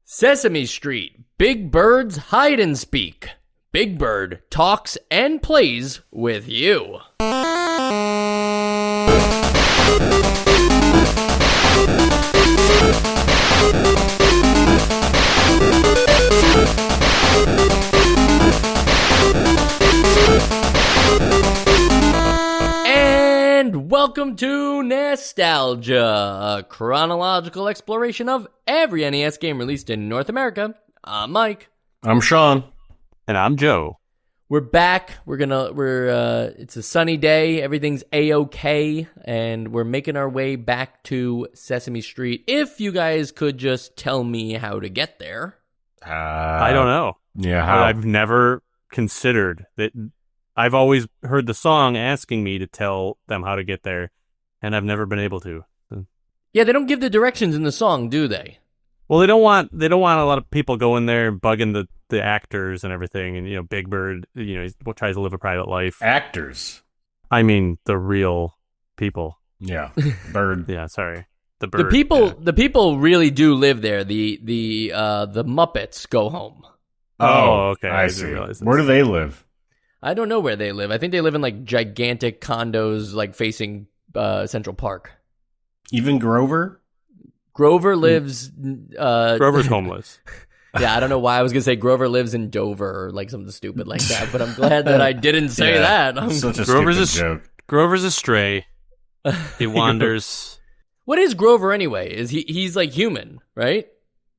Sesame Street, Big Bird's hide and speak. Big Bird talks and plays with you. And welcome to Nostalgia, a chronological exploration of every NES game released in North America. I'm Mike. I'm Sean. And I'm Joe. We're back. It's a sunny day. Everything's A-okay. And we're making our way back to Sesame Street. If you guys could just tell me how to get there. I don't know. Yeah, how? I've never considered that. I've always heard the song asking me to tell them how to get there, and I've never been able to. Yeah, they don't give the directions in the song, do they? Well, they don't want a lot of people going there and bugging the actors and everything. And Big Bird, he tries to live a private life. Actors. I mean, the real people. Yeah, Bird. Yeah, sorry, the Bird. The people really do live there. The Muppets go home. Oh, okay. I see. Where do they live? I don't know where they live. I think they live in like gigantic condos, like facing Central Park. Even Grover? Grover lives. Grover's homeless. Yeah, I don't know why I was gonna say Grover lives in Dover or like something stupid like that, but I'm glad that I didn't say that. Such a Grover's stupid joke. Grover's a stray. He wanders. What is Grover anyway? Is he's like human, right?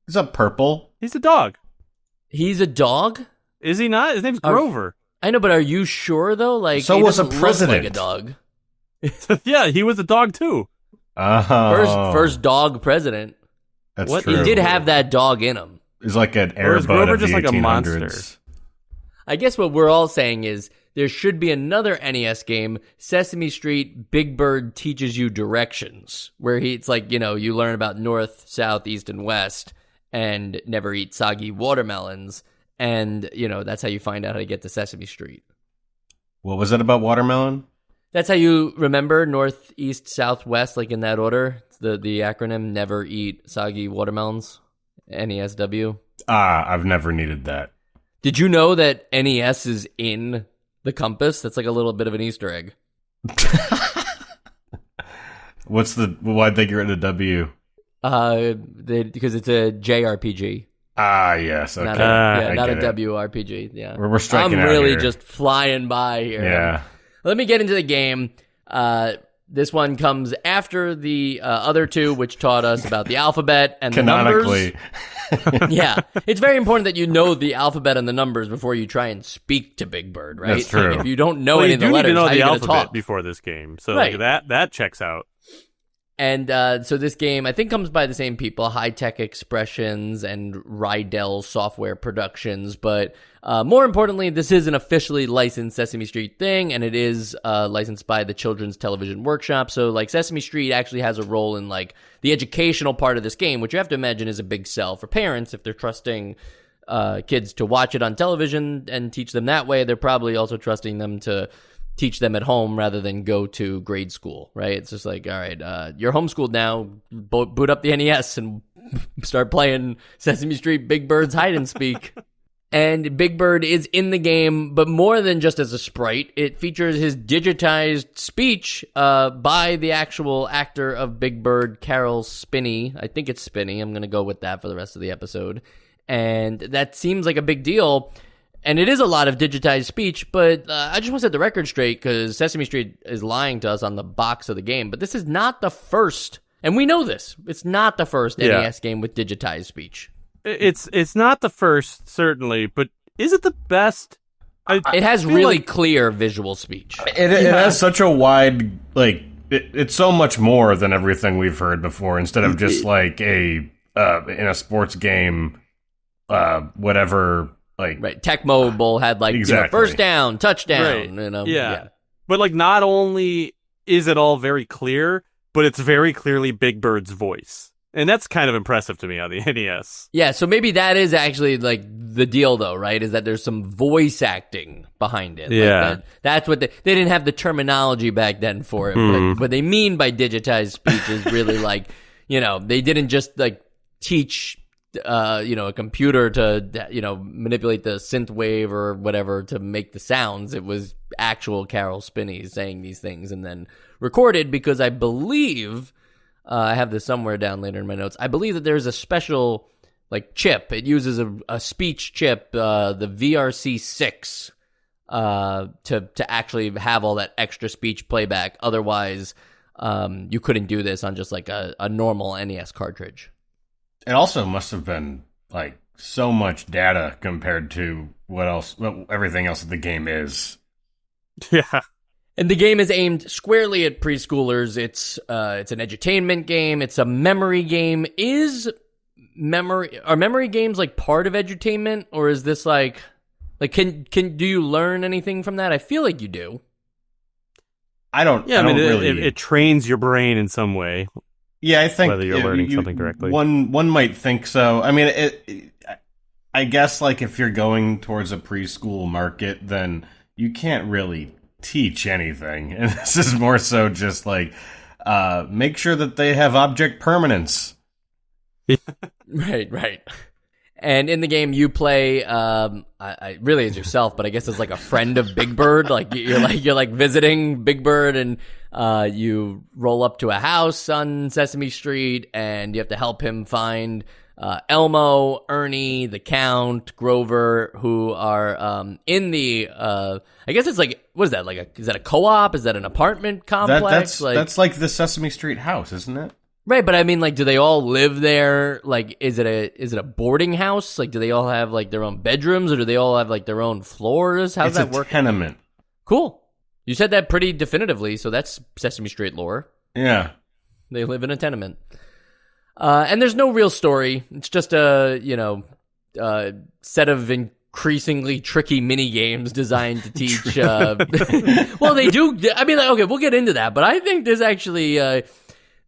Is that purple? He's a dog. He's a dog? Is he not? His name's Grover. I know, but are you sure though? Like, so he was a doesn't look president. like a dog. Yeah, he was a dog too. First dog president. That's what? true. He did have that dog in him. He's like an Or is Airbud Grover of just the like a 1800s. monster? I guess what we're all saying is there should be another NES game, Sesame Street Big Bird Teaches You Directions, where it's like, you learn about north, south, east, and west, and never eat soggy watermelons, and, that's how you find out how to get to Sesame Street. What was it about watermelon? That's how you remember north, east, south, west, like in that order. It's the acronym, never eat soggy watermelons, NESW. I've never needed that. Did you know that NES is in the compass? That's like a little bit of an Easter egg. Why'd they get rid of W? Because it's a JRPG. Yes. Okay. Not a WRPG. Yeah. We're striking I'm out really here. just flying by here. Yeah. Let me get into the game. This one comes after the other two, which taught us about the alphabet and the Canonically. numbers. Yeah. It's very important that you know the alphabet and the numbers before you try and speak to Big Bird, right? That's true. If you don't know any you of the do letters, need to know how are the you going to alphabet talk? before this game, so Right. that checks out. And so this game, I think, comes by the same people, High Tech Expressions and Rydell Software Productions. But more importantly, this is an officially licensed Sesame Street thing, and it is licensed by the Children's Television Workshop. So, like, Sesame Street actually has a role in, like, the educational part of this game, which you have to imagine is a big sell for parents if they're trusting kids to watch it on television and teach them that way. They're probably also trusting them to teach them at home rather than go to grade school, right? It's just like, all right, you're homeschooled now, boot up the NES and start playing Sesame Street Big Bird's Hide and Speak. And Big Bird is in the game, but more than just as a sprite, it features his digitized speech by the actual actor of Big Bird, Carol Spinney. I think it's Spinney. I'm going to go with that for the rest of the episode. And that seems like a big deal. And it is a lot of digitized speech, but I just want to set the record straight because Sesame Street is lying to us on the box of the game. But this is not the first, and we know this. It's not the first NES game with digitized speech. It's not the first, certainly, but is it the best? It has really clear visual speech. It has such a wide, like, it's so much more than everything we've heard before. Instead of just like in a sports game, whatever. Like, right, Tech Mobile had like exactly. first down, touchdown. Right. Yeah. But like, not only is it all very clear, but it's very clearly Big Bird's voice, and that's kind of impressive to me on the NES. Yeah, so maybe that is actually like the deal, though, right? Is that there's some voice acting behind it. Yeah, like that's what they didn't have the terminology back then for it. But what they mean by digitized speech is really like, they didn't just like teach a computer to, manipulate the synth wave or whatever to make the sounds. It was actual Carol Spinney saying these things and then recorded, because I believe, I have this somewhere down later in my notes, I believe that there's a special chip. It uses a speech chip, the VRC6, to actually have all that extra speech playback. Otherwise, you couldn't do this on just a normal NES cartridge. It also must have been so much data compared to everything else that the game is. Yeah. And the game is aimed squarely at preschoolers. It's an edutainment game. It's a memory game. Are memory games part of edutainment, or is this do you learn anything from that? I feel like you do. I don't. Yeah, really... it trains your brain in some way. Yeah, I think whether you're learning something correctly. One might think so. I mean, I guess if you're going towards a preschool market, then you can't really teach anything, and this is more so just make sure that they have object permanence. Right. And in the game, you play, I really as yourself, but I guess as a friend of Big Bird. You're visiting Big Bird, and you roll up to a house on Sesame Street, and you have to help him find Elmo, Ernie, the Count, Grover, who are in the. I guess it's what is that? Is that a co-op? Is that an apartment complex? That's the Sesame Street house, isn't it? Right, but I mean, do they all live there? Is it a boarding house? Do they all have their own bedrooms, or do they all have their own floors? How's that work? It's a tenement. Cool. You said that pretty definitively, so that's Sesame Street lore. Yeah. They live in a tenement. And there's no real story. It's just a set of increasingly tricky mini games designed to teach. Well, they do. I mean, okay, we'll get into that, but I think there's actually.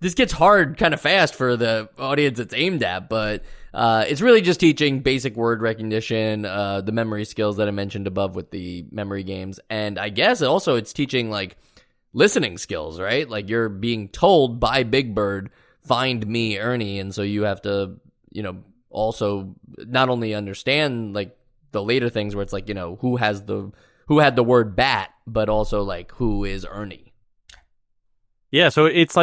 This gets hard kind of fast for the audience it's aimed at, but it's really just teaching basic word recognition, the memory skills that I mentioned above with the memory games, and I guess also it's teaching listening skills, right? You're being told by Big Bird, find me, Ernie, and so you have to, also not only understand the later things where it's who had the word bat, but also who is Ernie. Yeah, so it's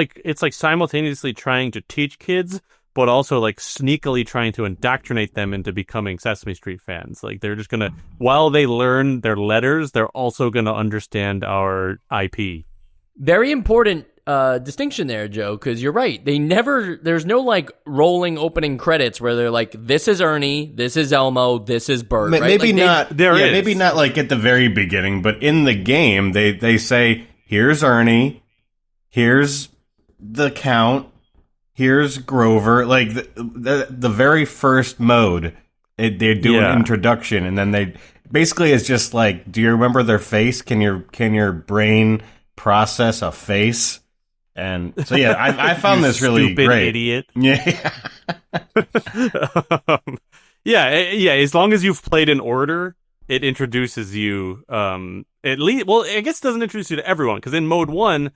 simultaneously trying to teach kids, but also sneakily trying to indoctrinate them into becoming Sesame Street fans. They're just gonna, while they learn their letters, they're also gonna understand our IP. Very important distinction there, Joe, because you're right. There's no rolling opening credits where they're this is Ernie, this is Elmo, this is Bert. Right? Maybe not. Maybe not at the very beginning, but in the game they say, here's Ernie. Here's the Count. Here's Grover. The very first mode, they do an introduction, and then they basically it's just do you remember their face? Can your brain process a face? And so yeah, I found this really great. Idiot. Yeah. Yeah. As long as you've played in order, it introduces you. At least, well, I guess it doesn't introduce you to everyone, because in mode 1.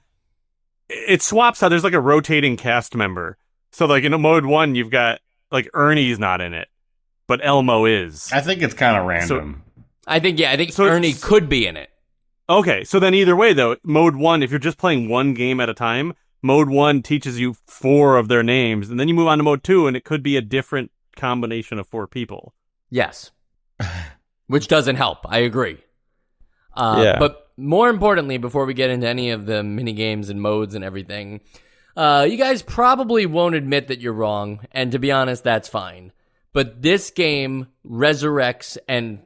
It swaps how there's a rotating cast member. So in mode 1, you've got Ernie's not in it, but Elmo is. I think it's kind of random. So, I think so Ernie could be in it. Okay, so then either way though, mode 1, if you're just playing one game at a time, mode 1 teaches you 4 of their names, and then you move on to mode 2, and it could be a different combination of 4 people. Yes. Which doesn't help. I agree. Yeah. But more importantly, before we get into any of the mini games and modes and everything, you guys probably won't admit that you're wrong, and to be honest, that's fine. But this game resurrects and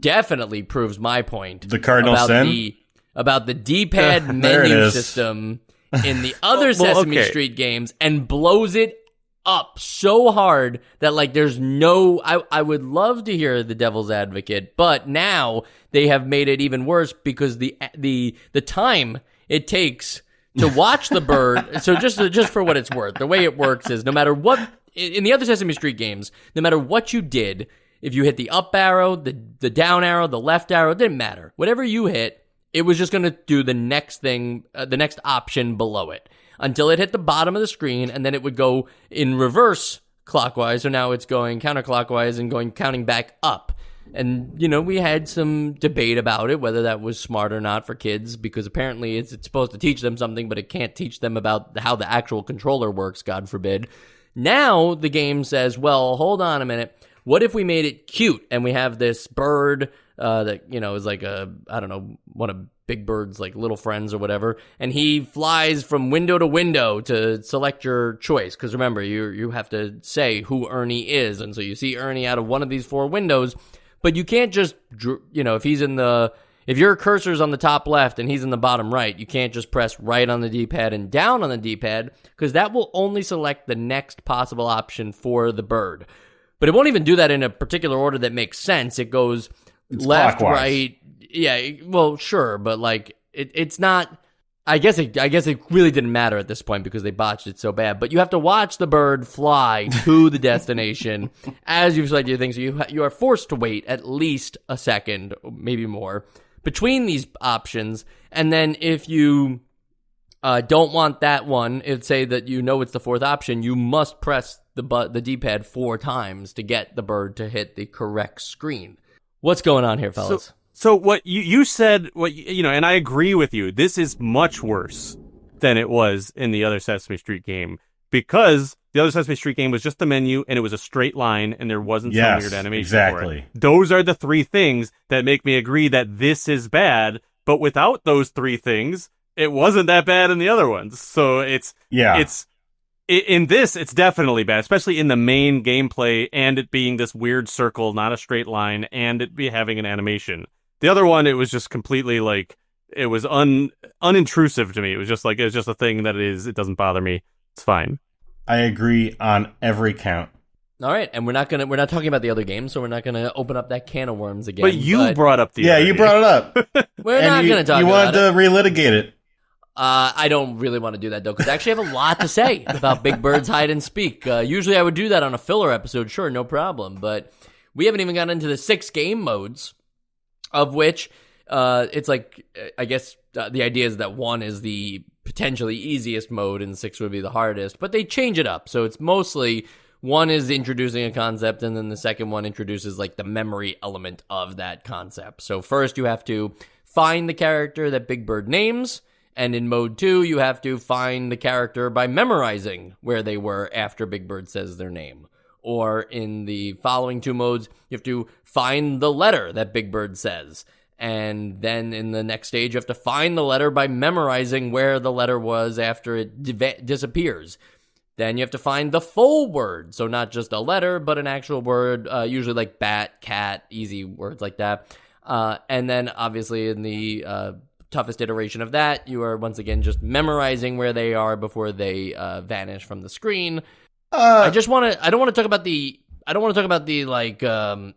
definitely proves my point. The cardinal sin? About the D-pad menu system in the other Sesame Street games, and blows it up so hard that there's no. I would love to hear the devil's advocate, but now they have made it even worse because the time it takes to watch the bird. So just for what it's worth, the way it works is no matter what in the other Sesame Street games, no matter what you did, if you hit the up arrow, the down arrow, the left arrow, it didn't matter. Whatever you hit, it was just going to do the next thing, the next option below it, until it hit the bottom of the screen, and then it would go in reverse clockwise, so now it's going counterclockwise and counting back up. And, we had some debate about it, whether that was smart or not for kids, because apparently it's supposed to teach them something, but it can't teach them about how the actual controller works, God forbid. Now the game says, well, hold on a minute. What if we made it cute and we have this bird that, is like one of Big Bird's like little friends or whatever, and he flies from window to window to select your choice. Because remember, you have to say who Ernie is, and so you see Ernie out of one of these 4 windows. But you can't just, if your cursor's on the top left and he's in the bottom right, you can't just press right on the D-pad and down on the D-pad, because that will only select the next possible option for the bird. But it won't even do that in a particular order that makes sense. It goes left, clockwise. right. Yeah, well, sure, but like it's not. I guess it really didn't matter at this point because they botched it so bad. But you have to watch the bird fly to the destination as you've selected your thing. So you are forced to wait at least a second, maybe more, between these options. And then if you don't want that one, it'd say that it's the 4th option. You must press the D-pad 4 times to get the bird to hit the correct screen. What's going on here, fellas? So what you said, and I agree with you. This is much worse than it was in the other Sesame Street game, because the other Sesame Street game was just the menu and it was a straight line and there wasn't some weird animation for it. Those are the 3 things that make me agree that this is bad. But without those 3 things, it wasn't that bad in the other ones. So in this, it's definitely bad, especially in the main gameplay and it being this weird circle, not a straight line, and it be having an animation. The other one, it was just completely like, it was unintrusive to me. It was just a thing that it doesn't bother me. It's fine. I agree on every count. All right, and we're not talking about the other games, so we're not gonna open up that can of worms again. But you brought up the other you brought it up. We're not gonna talk about it. You wanted to relitigate it. I don't really want to do that, though, because I actually have a lot to say about Big Bird's hide and speak. Usually I would do that on a filler episode, sure, no problem. But we haven't even gotten into the 6 game modes, of which it's like, I guess the idea is that 1 is the potentially easiest mode and 6 would be the hardest. But they change it up. So it's mostly 1 is introducing a concept, and then the second one introduces like the memory element of that concept. So first you have to find the character that Big Bird names. And in mode 2, you have to find the character by memorizing where they were after Big Bird says their name. Or in the following 2 modes, you have to find the letter that Big Bird says. And then in the next stage, you have to find the letter by memorizing where the letter was after it disappears. Then you have to find the full word. So not just a letter, but an actual word, usually like bat, cat, easy words like that. And then obviously in the toughest iteration of that, you are once again just memorizing where they are before they vanish from the screen. I don't want to talk about the like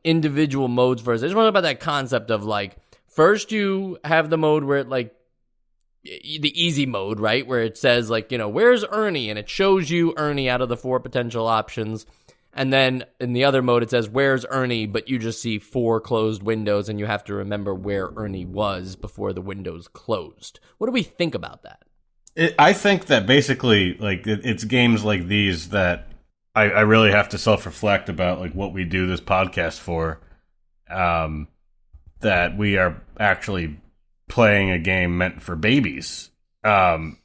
individual modes first. I just want to talk about that concept of like, first you have the mode where it like the easy mode, right, where it says like, where's Ernie, and it shows you Ernie out of the 4 potential options. And then in the other mode, it says, where's Ernie? But you just see 4 closed windows, and you have to remember where Ernie was before the windows closed. What do we think about that? I think that basically, like, it's games like these that I really have to self-reflect about, like, what we do this podcast for. That we are actually playing a game meant for babies. And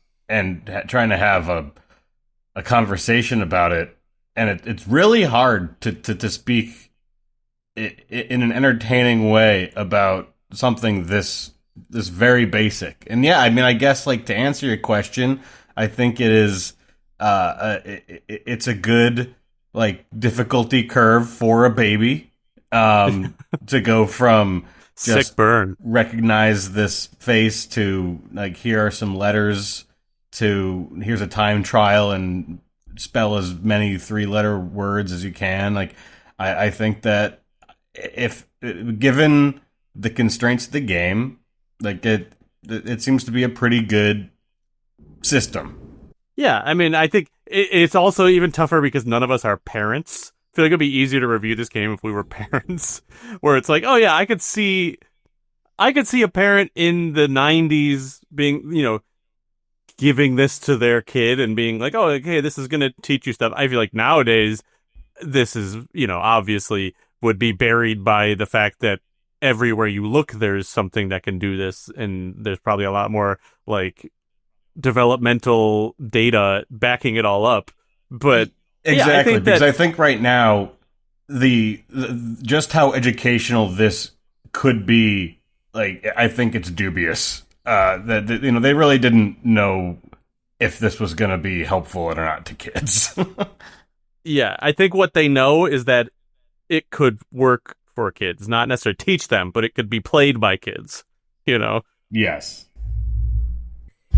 trying to have a conversation about it. And it's really hard to speak in an entertaining way about something this very basic. And yeah, I mean, I guess like to answer your question, I think it is it's a good like difficulty curve for a baby to go from just sick burn, recognize this face to like here are some letters to here's a time trial and spell as many 3-letter words as you can. Like, I think that if given the constraints of the game, like it seems to be a pretty good system. Yeah, I mean, I think it's also even tougher because none of us are parents. I feel like it'd be easier to review this game if we were parents, where it's like, oh yeah, I could see a parent in the 90s being, giving this to their kid and being like, oh, okay, this is going to teach you stuff. I feel like nowadays this is, obviously would be buried by the fact that everywhere you look, there's something that can do this, and there's probably a lot more like developmental data backing it all up. But exactly, because I think right now the just how educational this could be, like, I think it's dubious. That they really didn't know if this was going to be helpful or not to kids. Yeah, I think what they know is that it could work for kids, not necessarily teach them, but it could be played by kids, Yes.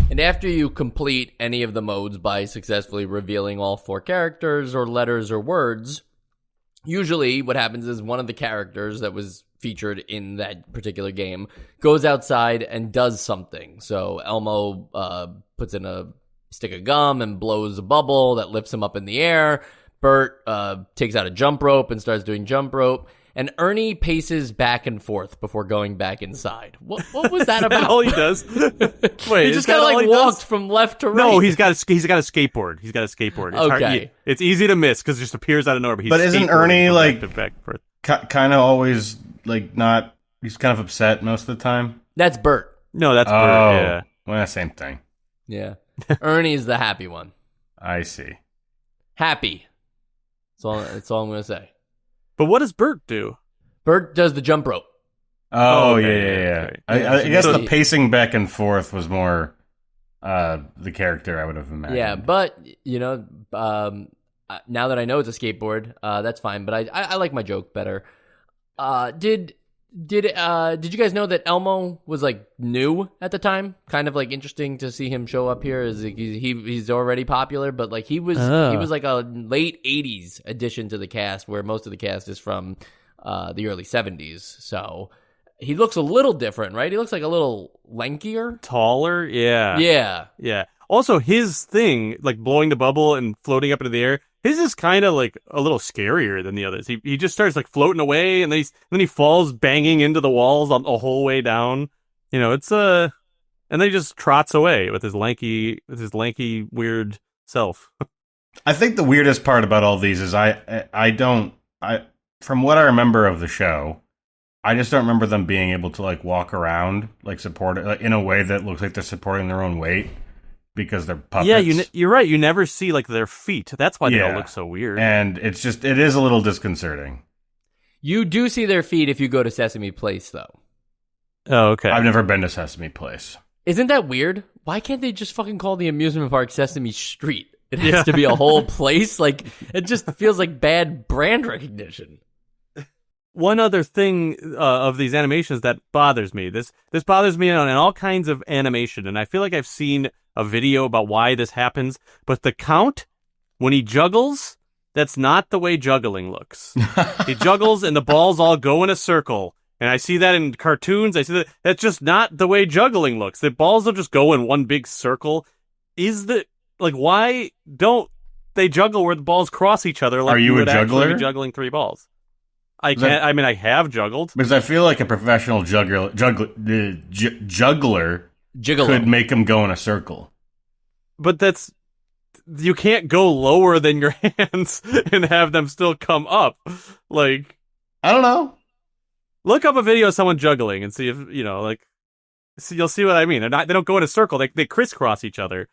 And after you complete any of the modes by successfully revealing all 4 characters or letters or words, usually what happens is one of the characters that was featured in that particular game goes outside and does something. So Elmo puts in a stick of gum and blows a bubble that lifts him up in the air. Bert takes out a jump rope and starts doing jump rope. And Ernie paces back and forth before going back inside. What was that about? all he does? Wait, he just kind of like walked from left to right. No, he's got a skateboard. He's got a skateboard. It's Okay. It's easy to miss because it just appears out of nowhere. But isn't Ernie like back and forth. kind of always like not? He's kind of upset most of the time. That's Bert. No, that's Bert. Yeah. Well, same thing. Yeah. Ernie's the happy one. I see. Happy. That's all I'm going to say. But what does Bert do? Bert does the jump rope. Oh, okay, yeah. okay. I guess So the pacing back and forth was more the character I would have imagined. Yeah, but, now that I know it's a skateboard, that's fine. But I like my joke better. Did you guys know that Elmo was like new at the time? Kind of like interesting to see him show up here. Is he's already popular, but like he was like a late '80s addition to the cast, where most of the cast is from the early '70s. So he looks a little different, right? He looks like a little lankier, taller. Yeah. Also, his thing, like blowing the bubble and floating up into the air, his is kind of like a little scarier than the others. He just starts like floating away, and then he falls banging into the walls on the whole way down. It's and then he just trots away with his lanky weird self. I think the weirdest part about all these is I from what I remember of the show, I just don't remember them being able to like walk around like support it, like, in a way that looks like they're supporting their own weight. Because they're puppets. Yeah, you're right. You never see like their feet. That's why they all look so weird. And it is a little disconcerting. You do see their feet if you go to Sesame Place, though. Oh, okay. I've never been to Sesame Place. Isn't that weird? Why can't they just fucking call the amusement park Sesame Street? It has to be a whole place. Like, it just feels like bad brand recognition. One other thing of these animations that bothers me. This bothers me on all kinds of animation, and I feel like I've seen a video about why this happens, but the count, when he juggles, that's not the way juggling looks. He juggles and the balls all go in a circle, and I see that in cartoons. I see that. That's just not the way juggling looks. The balls don't just go in one big circle. Why don't they juggle where the balls cross each other? Like Are you a juggler? Be juggling 3 balls. I can't. I mean, I have juggled because I feel like a professional juggler could make them go in a circle. But you can't go lower than your hands and have them still come up. Like, I don't know. Look up a video of someone juggling and see if you'll see what I mean. They don't go in a circle. They crisscross each other.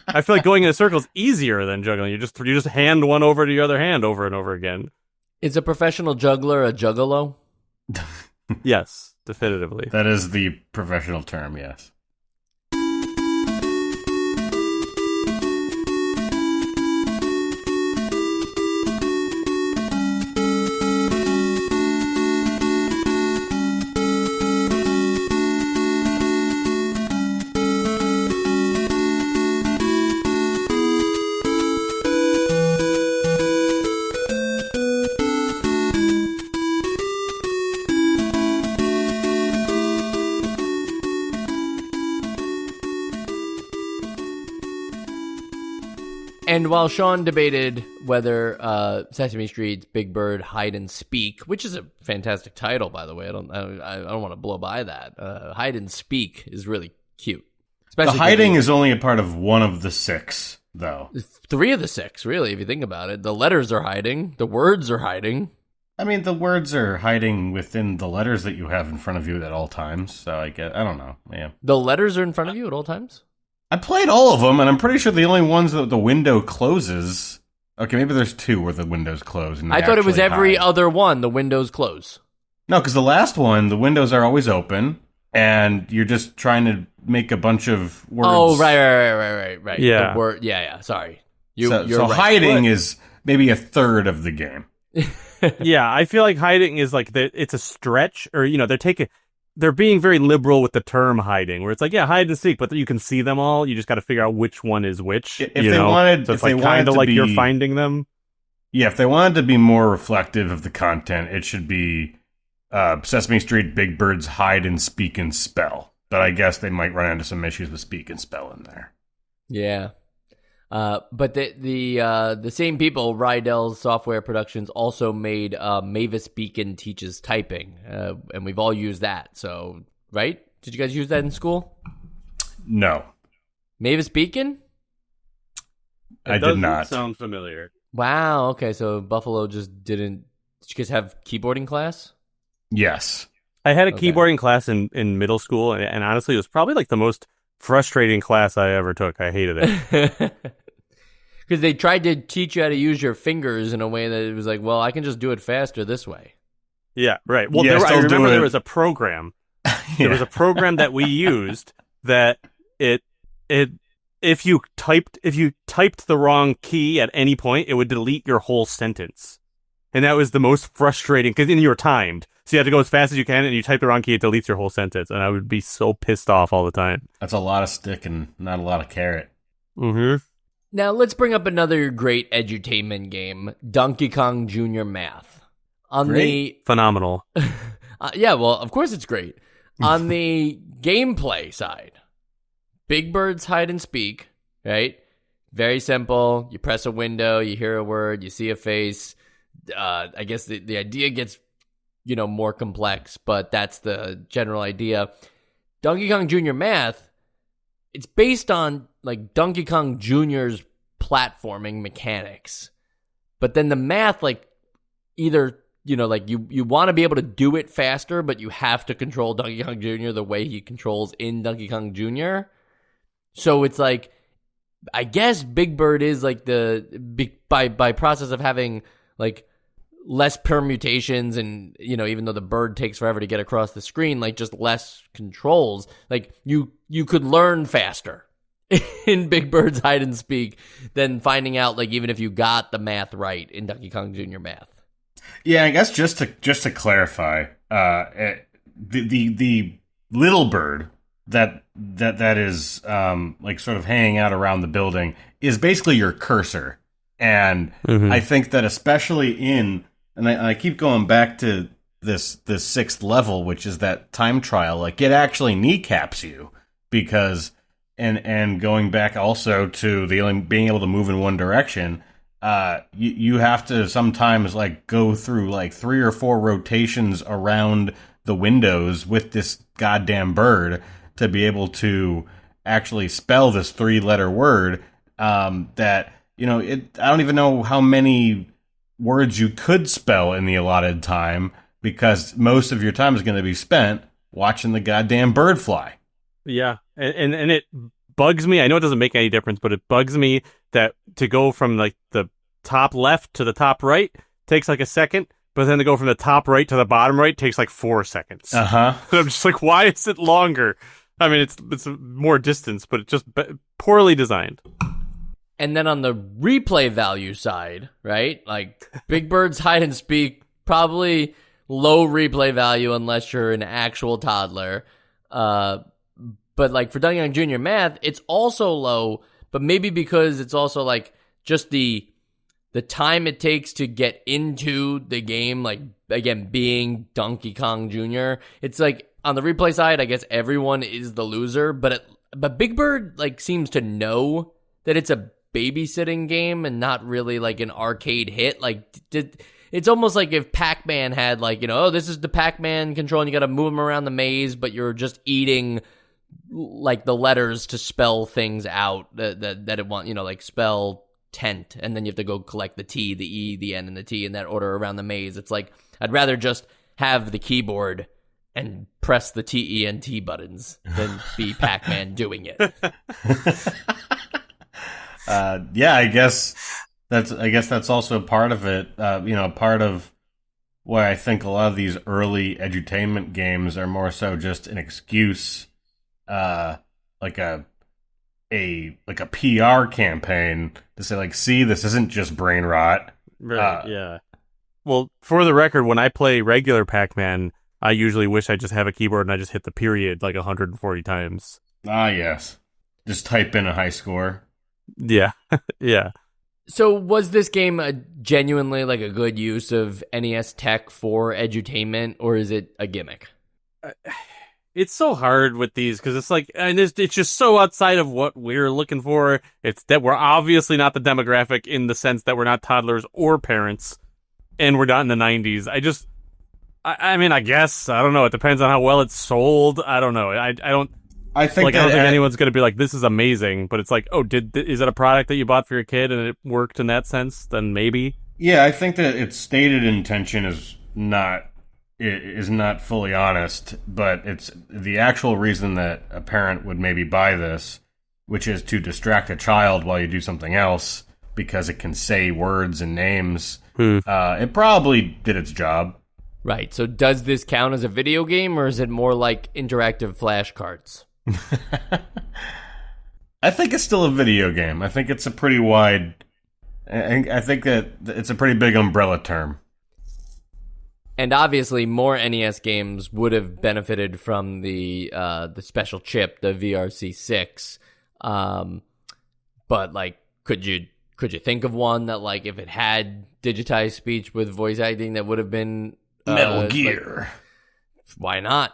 I feel like going in a circle is easier than juggling. You just hand one over to your other hand over and over again. Is a professional juggler a juggalo? Yes, definitively. That is the professional term, yes. And while Sean debated whether Sesame Street's Big Bird Hide and Speak, which is a fantastic title, by the way, I don't want to blow by that. Hide and Speak is really cute. The hiding is only a part of one of the 6. though. 3 of the 6, really, if you think about it. The letters are hiding. The words are hiding. I mean, the words are hiding within the letters that you have in front of you at all times. So I don't know. Yeah. The letters are in front of you at all times? I played all of them, and I'm pretty sure the only ones that the window closes. Okay, maybe there's 2 where the windows close. And I thought it was every hide. other one, the windows close. No, because the last one, the windows are always open, and you're just trying to make a bunch of words. Oh, right. Yeah. The word, yeah, sorry. You're So right. hiding is maybe a third of the game. Yeah, I feel like hiding is like it's a stretch, or they're being very liberal with the term hiding, where it's like, yeah, hide and seek, but you can see them all. You just got to figure out which one is which. If they wanted, so it's if they like wanted kind of to like be, you're finding them. Yeah, if they wanted to be more reflective of the content, it should be Sesame Street Big Bird's hide and speak and spell. But I guess they might run into some issues with speak and spell in there. Yeah. But the same people, Rydell Software Productions, also made Mavis Beacon Teaches Typing, and we've all used that. So, right? Did you guys use that in school? No, Mavis Beacon? I did not. Sound familiar? Wow. Okay, so Buffalo just didn't. Did you guys have keyboarding class? Yes. I had a Okay. keyboarding class in middle school, and honestly, it was probably like the most frustrating class I ever took. I hated it. Because they tried to teach you how to use your fingers in a way that it was like, well, I can just do it faster this way. Yeah, right. Well, Yeah, I still do remember it. there was a program. There was a program that we used that if you typed the wrong key at any point, it would delete your whole sentence. And that was the most frustrating, because then you were timed. So you had to go as fast as you can, and you type the wrong key, it deletes your whole sentence. And I would be so pissed off all the time. That's a lot of stick and not a lot of carrot. Mm-hmm. Now, let's bring up another great edutainment game, Donkey Kong Jr. Math. Phenomenal. Yeah, well, of course it's great. On the gameplay side, Big Bird's hide and speak, right? Very simple. You press a window, you hear a word, you see a face. I guess the idea gets, more complex, but that's the general idea. Donkey Kong Jr. Math, it's based on like Donkey Kong Jr.'s platforming mechanics. But then the math, like either, like you want to be able to do it faster, but you have to control Donkey Kong Jr. the way he controls in Donkey Kong Jr. So it's like, I guess Big Bird is like by process of having like less permutations and, even though the bird takes forever to get across the screen, like just less controls, like you could learn faster in Big Bird's hide and speak than finding out, like, even if you got the math right in Donkey Kong Jr. Math. Yeah, I guess just to clarify, the little bird that is like sort of hanging out around the building is basically your cursor, and I think that especially and I keep going back to this 6th level, which is that time trial, like it actually kneecaps you because and going back also to the only being able to move in one direction. You have to sometimes like go through like 3 or 4 rotations around the windows with this goddamn bird to be able to actually spell this 3-letter word. I don't even know how many words you could spell in the allotted time because most of your time is going to be spent watching the goddamn bird fly. Yeah, and it bugs me. I know it doesn't make any difference, but it bugs me that to go from like the top left to the top right takes like a second, but then to go from the top right to the bottom right takes like 4 seconds. Uh-huh. I'm just like, why is it longer? I mean, it's more distance, but it's just poorly designed. And then on the replay value side, right? Like Big Bird's hide and speak, probably low replay value unless you're an actual toddler. But like for Donkey Kong Jr. Math, it's also low, but maybe because it's also like just the time it takes to get into the game, like again being Donkey Kong Jr. It's like on the replay side, I guess everyone is the loser, but Big Bird like seems to know that it's a babysitting game and not really like an arcade hit. Like it's almost like if Pac-Man had like, this is the Pac-Man control and you got to move him around the maze, but you're just eating like the letters to spell things out that it want, like spell tent, and then you have to go collect the T, the E, the N, and the T in that order around the maze. It's like I'd rather just have the keyboard and press the T, E, and T buttons than be Pac-Man doing it. Yeah, I guess that's also part of it. Part of why I think a lot of these early edutainment games are more so just an excuse, like a PR campaign to say, like, see, this isn't just brain rot. Right, yeah. Well, for the record, when I play regular Pac-Man, I usually wish I just have a keyboard and I just hit the period like 140 times. Ah, yes. Just type in a high score. Yeah, yeah. So was this game genuinely like a good use of NES tech for edutainment, or is it a gimmick? It's so hard with these because it's like, and it's just so outside of what we're looking for. It's that we're obviously not the demographic in the sense that we're not toddlers or parents, and we're not in the 90s. I mean, I guess, I don't know. It depends on how well it's sold. I don't know. I don't think anyone's going to be like, this is amazing, but it's like, oh, is it a product that you bought for your kid and it worked in that sense? Then maybe. Yeah, I think that its stated intention is not fully honest, but it's the actual reason that a parent would maybe buy this, which is to distract a child while you do something else because it can say words and names. It probably did its job. Right. So does this count as a video game, or is it more like interactive flashcards? I think it's still a video game. I think it's a pretty wide... I think that it's a pretty big umbrella term. And obviously, more NES games would have benefited from the special chip, the VRC6. But like, could you think of one that, like, if it had digitized speech with voice acting, that would have been Metal Gear? Like, why not?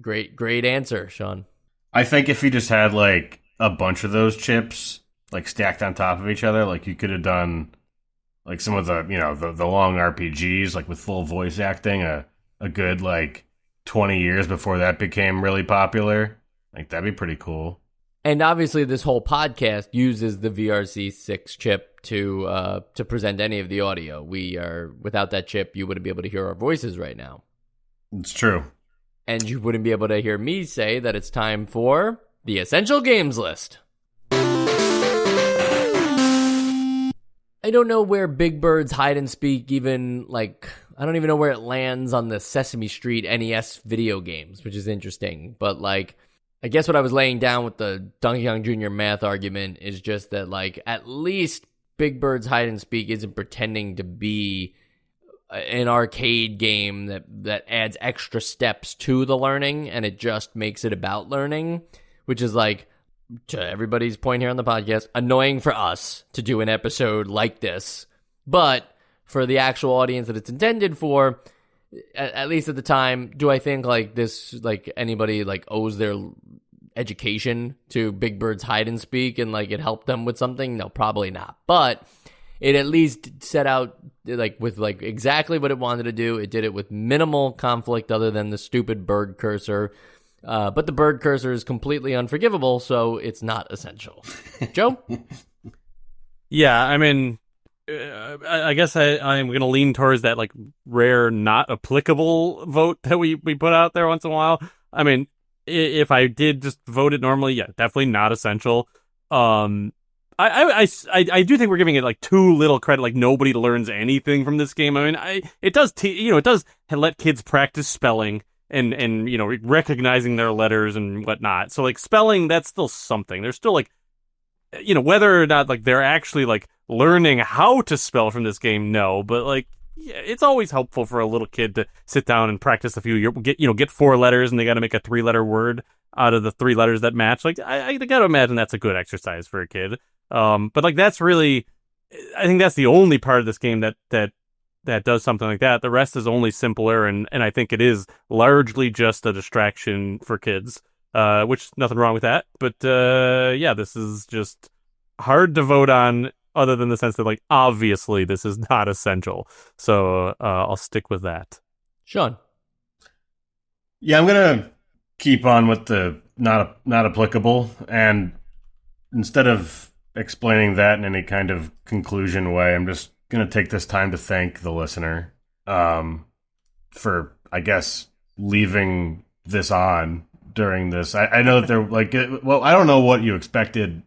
Great answer, Sean. I think if you just had like a bunch of those chips like stacked on top of each other, like you could have done like some of the the long RPGs like with full voice acting a good like 20 years before that became really popular. Like that'd be pretty cool. And obviously this whole podcast uses the VRC6 chip to present any of the audio. Without that chip, you wouldn't be able to hear our voices right now. It's true. And you wouldn't be able to hear me say that it's time for the Essential Games List. I don't know where Big Bird's Hide and Speak even, like, I don't even know where it lands on the Sesame Street NES video games, which is interesting. But, like, I guess what I was laying down with the Donkey Kong Jr. math argument is just that, like, at least Big Bird's Hide and Speak isn't pretending to be an arcade game that adds extra steps to the learning, and it just makes it about learning, which is, like, to everybody's point here on the podcast, annoying for us to do an episode like this, but for the actual audience that it's intended for, at least at the time, do I think like this, like anybody like owes their education to Big Bird's Hide and Speak and like it helped them with something? No, probably not. But it at least set out like with like exactly what it wanted to do. It did it with minimal conflict other than the stupid bird cursor. But the bird cursor is completely unforgivable, so it's not essential. Joe? Yeah, I mean, I guess I'm going to lean towards that like rare not applicable vote that we put out there once in a while. I mean, if I did just vote it normally, yeah, definitely not essential. I do think we're giving it like too little credit. Like nobody learns anything from this game. I mean, it does it does let kids practice spelling and recognizing their letters and whatnot. So like spelling, that's still something. There's still like whether or not like they're actually like learning how to spell from this game, no. But like yeah, it's always helpful for a little kid to sit down and practice a few. Get 4 letters and they got to make a 3-letter word out of the 3 letters that match. Like I got to imagine that's a good exercise for a kid. But like that's really, I think that's the only part of this game that does something like that. The rest is only simpler, and I think it is largely just a distraction for kids, which nothing wrong with that. But yeah, this is just hard to vote on, other than the sense that like obviously this is not essential. So I'll stick with that. Sean? Yeah, I'm gonna keep on with the not applicable. And instead of explaining that in any kind of conclusion way, I'm just going to take this time to thank the listener for, I guess, leaving this on during this. I know that they're like, well, I don't know what you expected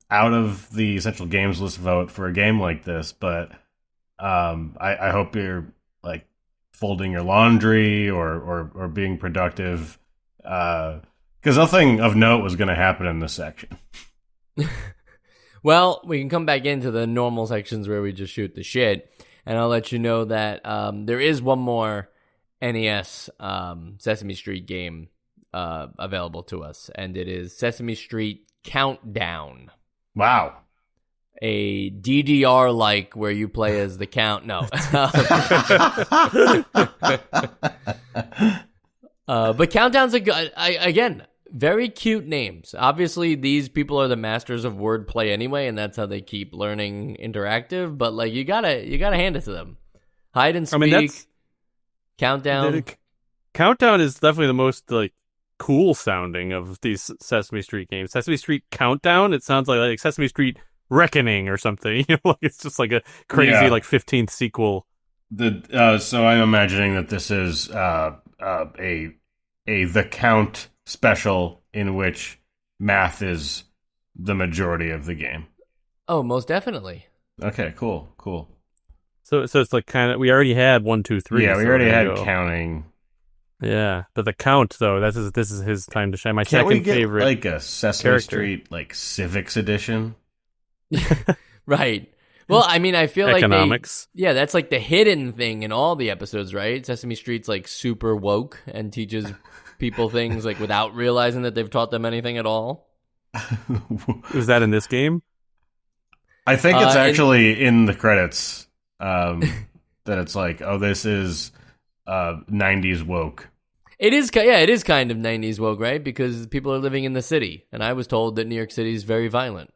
out of the Essential Games List vote for a game like this, but I hope you're like folding your laundry or being productive, because nothing of note was going to happen in this section. Well, we can come back into the normal sections where we just shoot the shit, and I'll let you know that there is one more NES Sesame Street game available to us, and it is Sesame Street Countdown. Wow. A DDR-like where you play as the Count. No. But Countdown's again, very cute names. Obviously, these people are the masters of wordplay anyway, and that's how they keep learning interactive. But like, you gotta hand it to them. Hide and Speak. I mean, that's Countdown. Countdown is definitely the most like cool sounding of these Sesame Street games. Sesame Street Countdown. It sounds like Sesame Street Reckoning or something. You know, like it's just like a crazy like 15th sequel. So I'm imagining that this is a The Count special in which math is the majority of the game. Oh, most definitely. Okay, cool. So it's like kind of, we already had 1, 2, 3. Yeah, we already had counting. Yeah, but the Count though, this is his time to shine. My Can't second we get, favorite, like a Sesame character. Street like Civics edition. Right. Well, I mean, I feel economics. Like that's like the hidden thing in all the episodes, right? Sesame Street's like super woke and teaches people things like without realizing that they've taught them anything at all. Was that in this game? I think it's actually in the credits that it's like, oh, this is 90s woke. It is kind of 90s woke, right? Because people are living in the city, and I was told that New York City is very violent.